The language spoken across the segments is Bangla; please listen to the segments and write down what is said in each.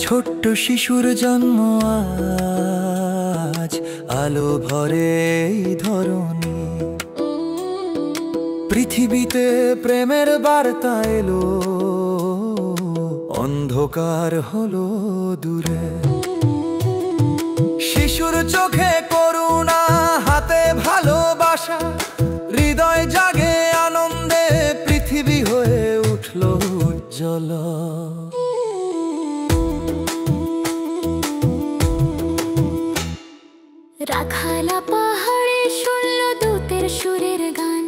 ছোট্ট শিশুর জন্ম আজ, আলো ভরে এই ধরণী। পৃথিবীতে প্রেমের বার্তা এলো, অন্ধকার হলো দূরে। শিশুর চোখে করুণা, হাতে ভালোবাসা, হৃদয় জাগে আনন্দে, পৃথিবী হয়ে উঠল উজ্জ্বল। রাখালা পাহাড়ে শুনল দূতের সুরের গান,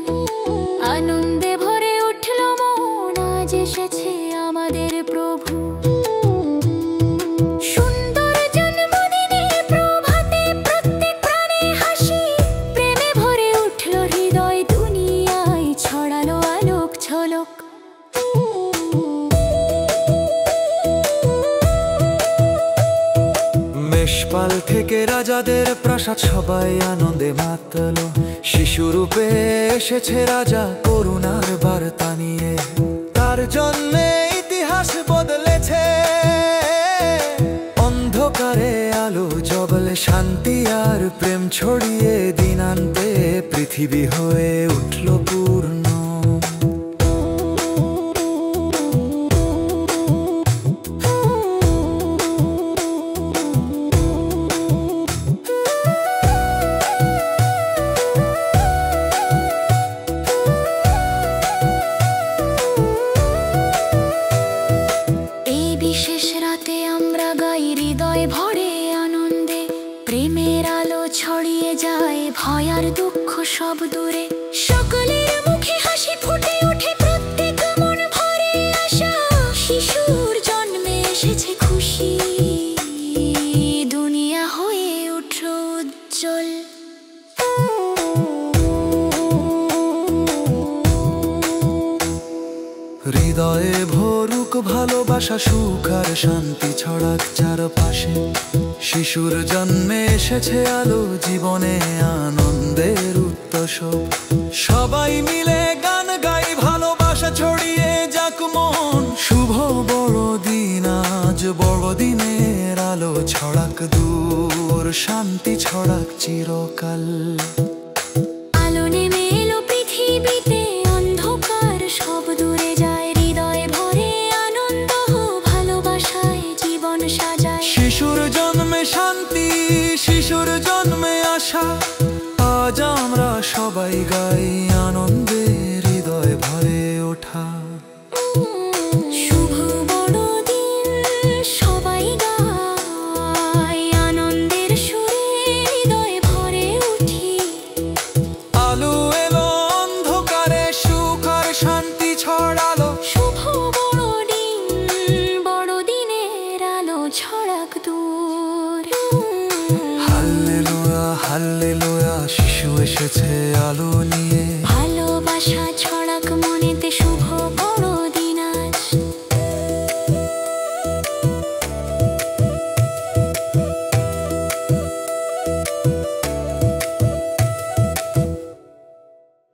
আনন্দে ভরে উঠল মন, আজ এসেছে আমাদের প্রভু। সুন্দর জন্মদিনে প্রভাতে প্রত্যেক প্রাণে হাসি, প্রেমে ভরে উঠল হৃদয়, দুনিয়ায় ছড়ালো আলোক ঝলক। মেষপাল থেকে রাজাদের প্রাসাদ, সবাই আনন্দে মাতল। শিশুরূপে এসেছে রাজা, করুণার বার্তা নিয়ে। তার জন্যে ইতিহাস বদলেছে, অন্ধকারে আলো জ্বলে, শান্তি আর প্রেম ছড়িয়ে দিনান্তে পৃথিবী হয়ে উঠল পূর্ণ। বিশেষ রাতে আমরা গাই হৃদয় ভরে আনন্দে, প্রেমের আলো ছড়িয়ে যায়, ভয় আর দুঃখ সব দূরে। সকলের মুখে হাসি ফুটে ওঠে, প্রত্যেক মন ভরে আশা। শিশুর জন্মে এসেছে খুশি, দুনিয়া হয়ে উঠল উজ্জ্বল। হৃদয়ে ভরুক ভালোবাসা, সুখ আর শান্তি ছড়াক চারপাশে। শিশুর জন্মে এসেছে আলো, জীবনে আনন্দের উৎসব। সবাই মিলে গান গাই, ভালোবাসা ছড়িয়ে যাক মন। শুভ বড়দিন আজ, বড়দিনের আলো ছড়াক দূর, শান্তি ছড়াক চিরকাল। আলো নেমে এলো পৃথিবীতে, অন্ধকার সব দূরে যায়, হৃদয় ভরে আনন্দ, ভালোবাসায় জীবন সাজায়। শিশুর জন্মে শান্তি, শিশুর জন্মে আশা, আজ আমরা সবাই গাই আনন্দে, হৃদয় ভরে ওঠা। শুভ বড়দিন সবাই গায়, আনন্দের সুরে হৃদয় ভরে উঠি। আলো এলো অন্ধকারে, সুখ আর শান্তি ছড়ালো। শুভ বড়দিন, বড়দিনের আলো ছড়াক দূর। হাল্লেলুয়া হাল্লেলুয়া, শিশু এসেছে আলো নিয়ে।